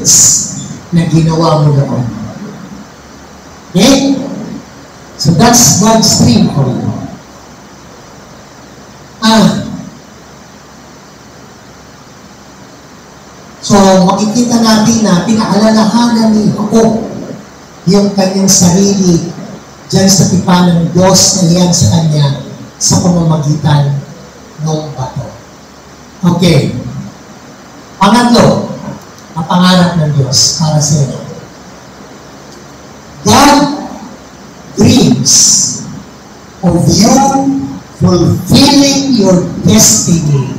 deeds na ginawa mo noon. Okay? So that's God's dream for you. So makikita natin na pinaalalahanan ni Jacob yung kanyang sarili dyan sa tipan ng Diyos na iyan sa kanya sa pamamagitan ng bato. Okay. Pangatlo, ang pangarap ng Diyos para sa iyo. God dreams of you fulfilling your destiny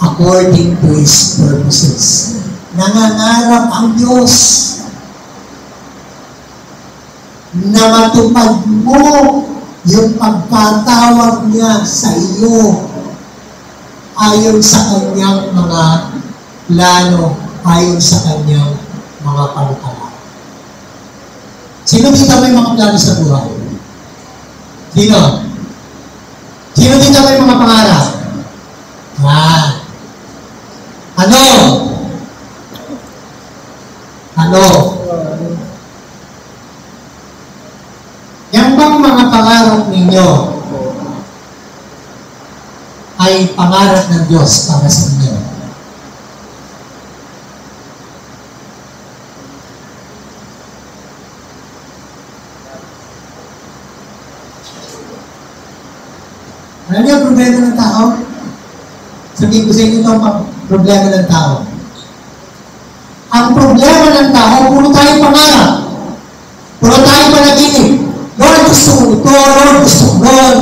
according to His purposes. Nangangarap ang Diyos na matupad mo yung pagkatawag niya sa iyo ayon sa kanyang mga plano, ayon sa kanyang mga panukala. Sino dito may mga plano sa buhay? Sino? Sino dito may mga pangarap? Ano? Ano? Yan bang mga pangarap ninyo ay pangarap ng Diyos para sa inyo? Alam niyo ang problema ng tao? Sabihin ko sa inyo ito ang problema ng tao. Ang problema ng tao, puro tayo pangarap. Puro tayo panaginip. Lord, gusto ko ito. Lord, gusto ko Lord.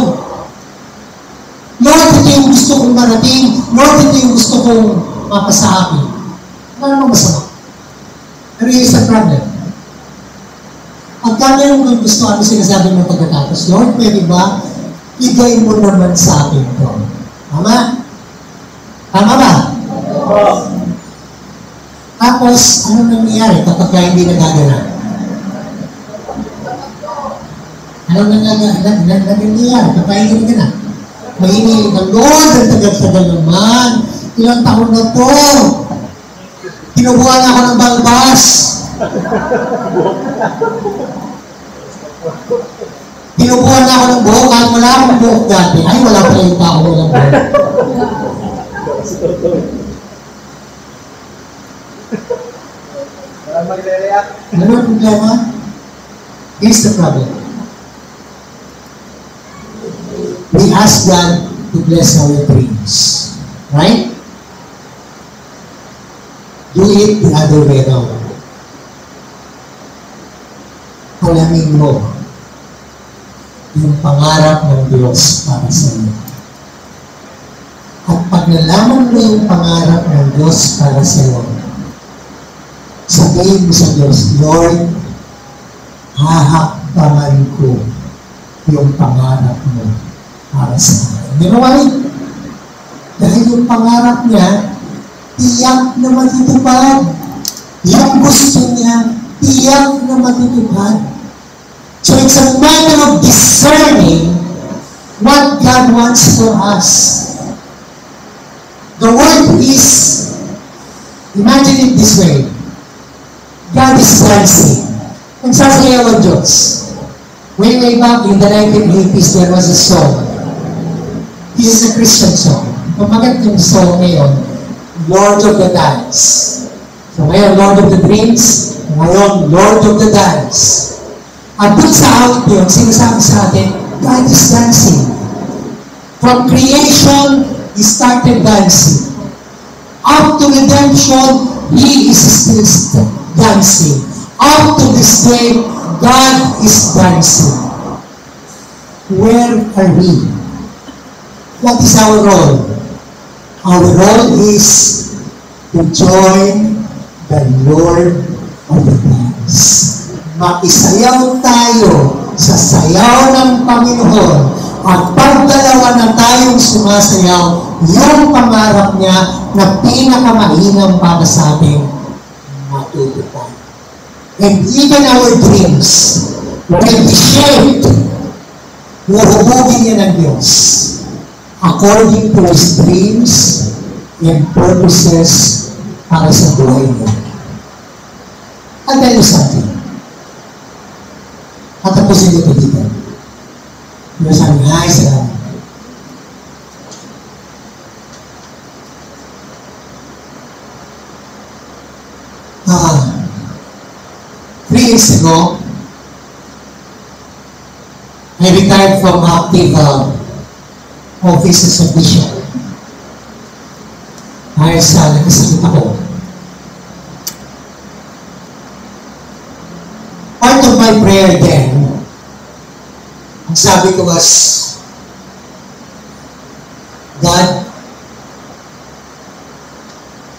Lord, ito yung gusto kong marating. Lord, ito yung gusto kong mapasabi. Wala namang masama. Pero yung isang problem. Pagka mayroon gusto, ano sinasabi mo pagkatapos? Lord, pwede ba? Igay mo naman sa akin ito. Tama? Tama ba? Tapos, ano nangyayari kapag hindi nagaganap? Ano nangyayari kapag hindi nagaganap? Mahinig ng Lord, ang tagal-tagal naman. Ilang taon na to. Kinubuhan ako ng balbas. Kinubuhan ako ng buhok kahit wala akong buhok dati. Ay, wala pa yung tao ng buhok. Ano ang problema? Here's the problem. We ask God to bless our dreams. Right? Do it the other way around. Alamin mo yung pangarap ng Diyos para sa iyo. At pag nalaman mo yung pangarap ng Diyos para sa iyo, sabihin mo sa Diyos, Lord, hahakbangan ko yung pangarap mo para sa akin. You know why? Dahil yung pangarap niya, tiyak na matutupad. Yung gusto niya, tiyak na matutupad. So it's a matter of discerning what God wants for us. The word is, imagine it this way, God is dancing. Nagsasayaw ang Diyos. Way back in the 1980s, there was a song. This is a Christian song. Pamagat yung song ngayon, Lord of the Dance. So ngayon, Lord of the Dreams. Ngayon, Lord of the Dance. At dun sa awit yun, sinasabi sa atin, God is dancing. From creation, He started dancing. Up to redemption, He is still dancing. Up to this day, God is dancing. Where are we? What is our role? Our role is to join the Lord of the Dance. Makisayaw tayo sa sayaw ng Panginoon at pagdalawa na tayong sumasayaw, yung pangarap niya na pinakamahinang para sa ating matutupad. And even our dreams will be shaped. Huhubugin niya ng Diyos according to His dreams and purposes para sa buhay niya. tell you something. Katapusin dito dito. Diba sabi, ay, salamat. 3 years ago, I retired from active office as a bishop. Dahil sa nagkasakit ako. Part of my prayer then, ang sabi ko was, God,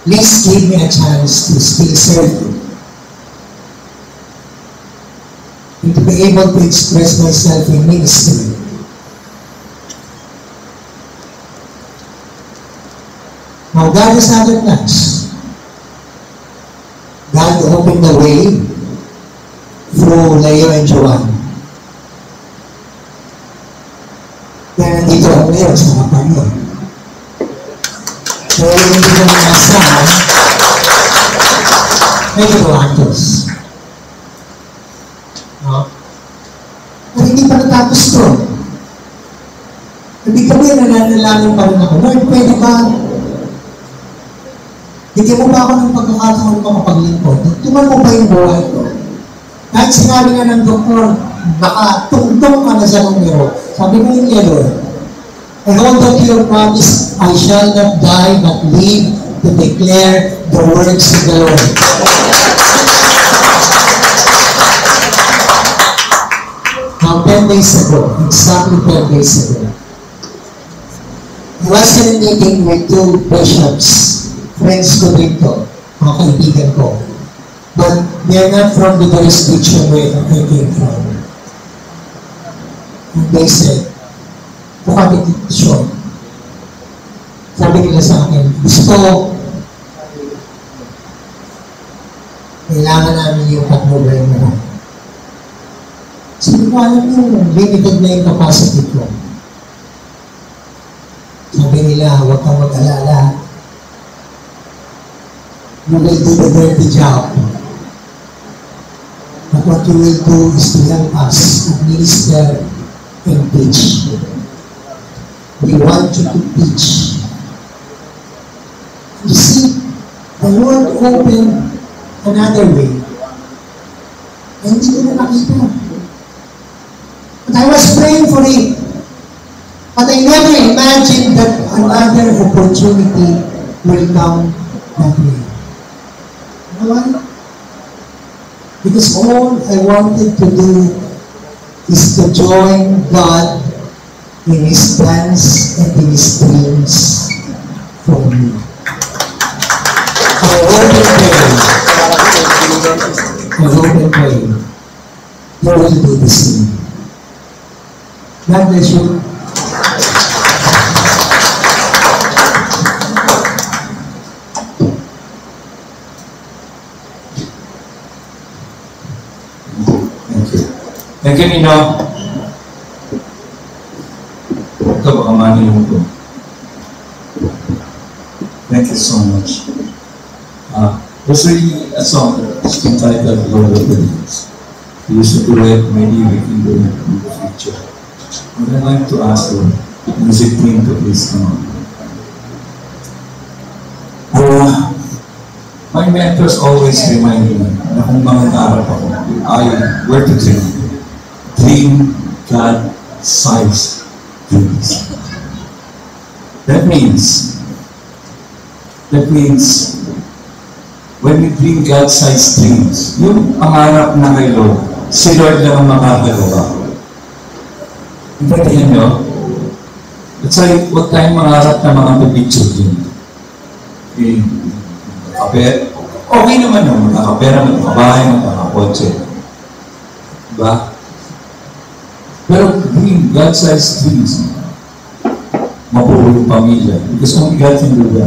please give me a chance to still serve you. And to be able to express myself in ministry. Now, God has other plans. God opened the way through Leo and Joanne. Kaya nandito ako ngayon sa harapan niyo. Kaya hindi ko nanasahan, may Joantos. No? At hindi pa natapos to. Hindi kami nananalangin pa rin ako. Lord, pwede ba? Bigyan mo ba ako ng pagkakataon makapaglingkod? Tuman mo ba yung buhay ko? Kahit sinabi nga ng doktor, baka tungtong ka na sa numero. Sabi ko yung Lord, I hold on to your promise, I shall not die but live to declare the words of the Lord. Now, 10 days ago, exactly 10 days ago, I was in a meeting with 2 bishops, friends ko dito, mga kaibigan ko. But they're not from the jurisdiction where I came from. And they said, bukang petition. Sabi nila sa akin, gusto, kailangan namin yung pag-mobile mo. Sabi ko, alam yung limited na yung capacity ko. Sabi nila, huwag kang mag-alala. You will do the dirty job. But what you will do is to help us administer and teach. We want you to teach. You see, the Lord opened another way. And hindi ko na nakita. But I was praying for it. But I never imagined that another opportunity will come that way. You know why? Because all I wanted to do is to join God in His plans and in His dreams for me. I hope and pray you will do the same. God bless you. Thank you, Nino. Ito, baka manilong ko. Thank you so much. There's really a song that's entitled Lord of the Rings. We used to do it, maybe we can do it in the future. But I'd like to ask the music team to please come on. My mentors always remind me na kung mangangarap ako, I were to dream. Dream God-sized dreams. That means when we dream God-sized dreams, yung pangarap na kay Lord, si Lord lang ang makakagawa. Intindihan nyo? That's why, huwag tayong mangarap na mga pipicture din. Okay naman yung makakapera, makakabahay, makakakotse. Diba? Pero dream, God-sized dreams, mabuo yung pamilya. Because only God can do that.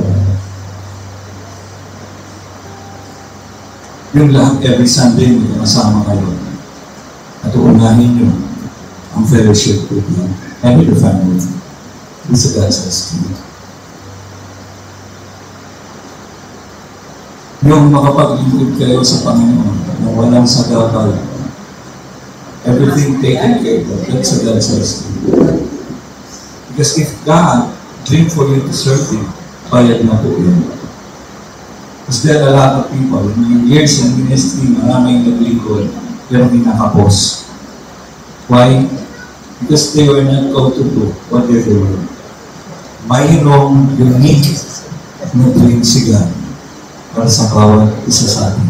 Yung lahat, every Sunday, may kasama kayo. At uunahin nyo ang fellowship with you and with the family. It's a God-sized dream. Yung makapaglingkod kayo sa Panginoon, na walang sagabal. Everything taken care of. That's what God says to you. Because if God dreamed for you to serve Him, bayad na po yun. Because there are a lot of people, in years ng ministry, maraming naglikod, pero hindi nakapos. Why? Because they were not called to do what they're doing. Mayroong unique na dream si God para sa bawat isa sa atin.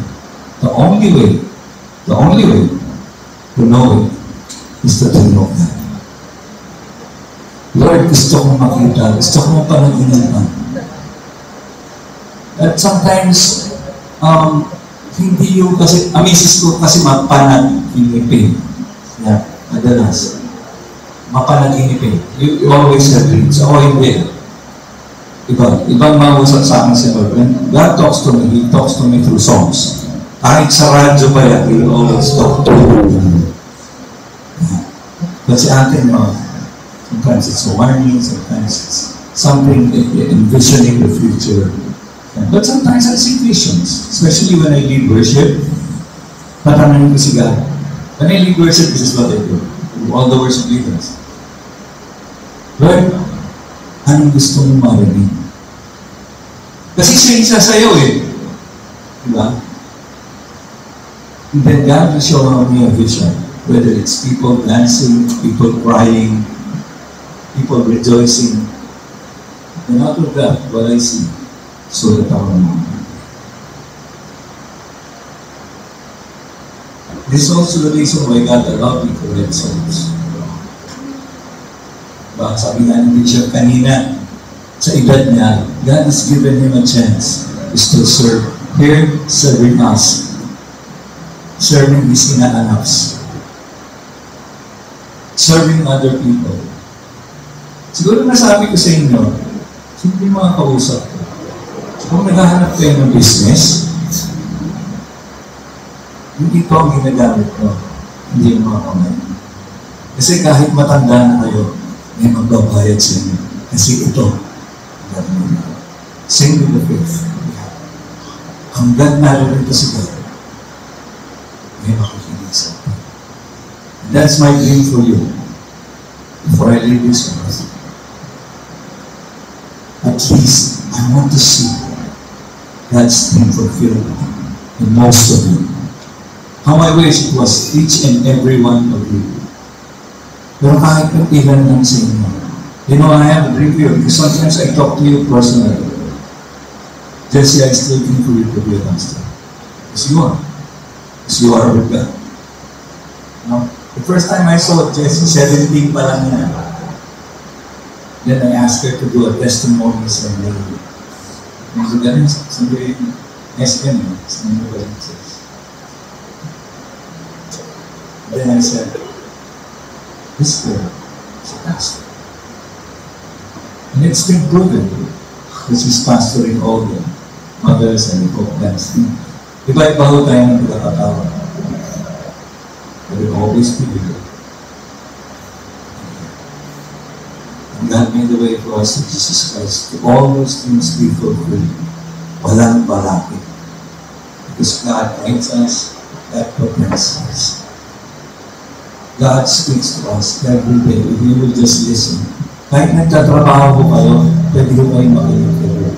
The only way to know it is the dream of God. Lord, gusto kong makita, gusto kong panaginip. At sometimes, hindi yung kasi, misis ko kasi mapanaginipin. Yeah, madalas. Mapanaginipin. You always have dreams. Ako hindi. Ibang mausap sa akin si Lord. When God talks to me, He talks to me through songs. Kahit sa radyo pa yan, He will always talk to me. But si atin, sometimes it's warning, sometimes it's something envisioning the future. But sometimes I see visions, especially when I lead worship. Tatanungin ko si God. When I lead worship, this is what I do. All the worship leaders. Lord, anong gusto mong marinig? Kasi siya yung sasayaw eh. Diba? And then God will show me a vision. Whether it's people dancing, people crying, people rejoicing. And out of that, what I see, so that our mind. This is also the reason why God allowed me to write songs. Baka sabi nga ng teacher kanina, sa edad niya, God has given him a chance is to serve here, serving us, serving his inaanaks, serving other people. Siguro nasabi ko sa inyo, hindi mga kausap ko. Kung naghahanap kayo ng business, hindi ito ang ginagamit ko, hindi yung mga kamay. Kasi kahit matanda na kayo, may magbabayad sa inyo. Kasi ito, sing with the faith. Hanggang naroon ito si God, may makikinig sa atin. That's my dream for you. Before I leave this earth, at least I want to see God's dream fulfilled in most of you. How I wish it was each and every one of you. Pero kahit ng ilan lang sa inyo. You know, I have a dream for you because sometimes I talk to you personally. Jesse, I still dream for you to be a pastor. Because you are. Because you are with God. No? The first time I saw Jesse, 17 pa lang niya. Then I asked her to do a testimony sa lady. So ganun, sabi, SM, sa mga balances. Then I said, this girl is a pastor. And it's been proven that she's pastoring all the mothers and the folk dance team. Iba-iba ho tayo ng pagkakatawa. But it always be good. And God made the way for us in Jesus Christ to all those things be fulfilled. Walang balakid. Because God guides us, God protects us. God speaks to us every day if you will just listen. Kahit nagtatrabaho ko kayo, pwede ko kayo makinig kayo.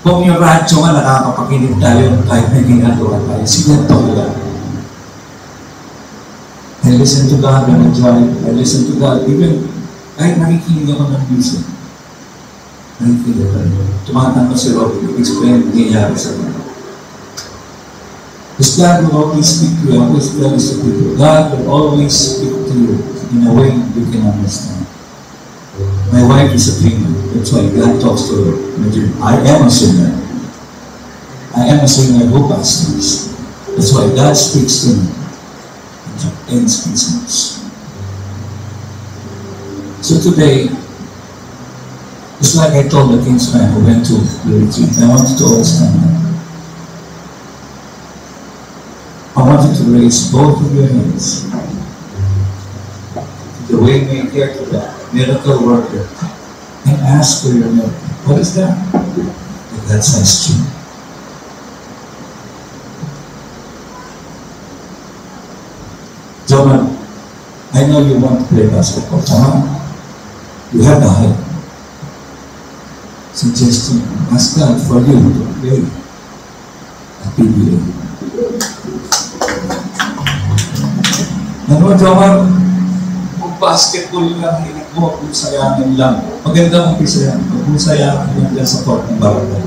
Kung yung radyo nga nakakapakinig tayo kahit may ginagawa tayo, sige ito lang. I listen to God when I drive. I listen to God even kahit nakikinig ako ng music. Nakikinig ako. Tumatang ko si Robin, explain ang nangyayari sa mga. Because God will always speak to you. I always tell this to people. God will always speak to you in a way you can understand. My wife is a dreamer. That's why God talks to her. I am a singer. I am a singer who pastors. That's why God speaks to me in songs. So today, just like I told the Kingsman who went to the retreat, I want you to all stand up. I want you to raise both of your hands. The way we care to that miracle worker and ask for your miracle. What is that? God says true. John, I know you want to play basketball. John, you have the height. Suggestion, ask God for you to play at PBA. Ano, John, kung basketball lang, hinig mo, kung sayangin lang. Maganda umpisa yan. Kung sayangin lang dyan sa court ng barangay.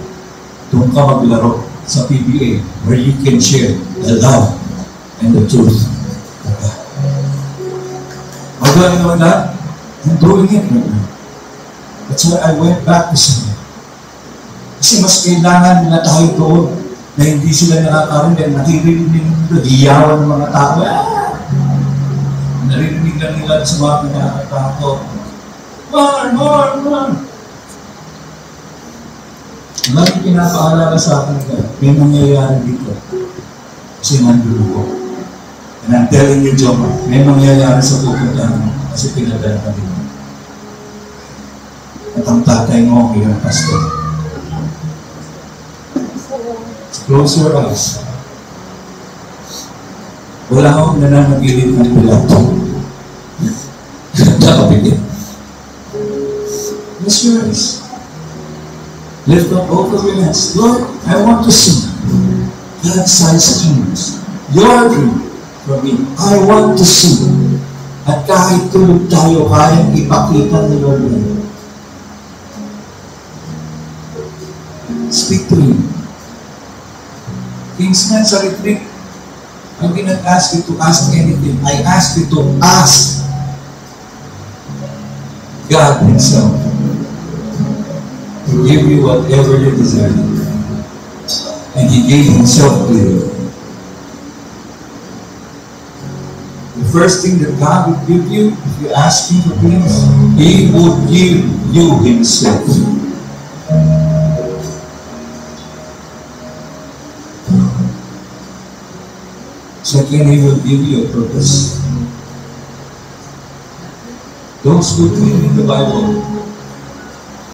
Doon ka maglaro sa PBA where you can share the love and the truth. Although I know that, I'm doing it right now. That's why I went back to Sino. Kasi mas kailangan nila tayo doon na hindi sila nakakaroon dahil nakirinig nila, hiyawan ng mga tao. Narinig lang nila sa mga pinakatao. More! Lagi pinapaalala sa akin ka, may mangyayari dito. Kasi nandun ko. And I'm telling you, Joma, may mangyayari sa pupuntahan mo kasi pinadala ka dito. At ang tatay mo ang iyong pastor. Close your eyes. Wala akong nananagilid ng Pilato. Nakapigil. Close your eyes. Lift up both of your hands. Lord, I want to see God-sized dreams. Your dream for me. I want to see. At kahit tulog tayo, kayang ipakita ni Lord. Speak to Him. Kingsman sa retreat, I did not ask you to ask anything. I asked you to ask God Himself to give you whatever you desire. And He gave Himself to you. The first thing that God would give you, if you ask Him for things, He would give you Himself. Second, He will give you a purpose. Those who read in the Bible,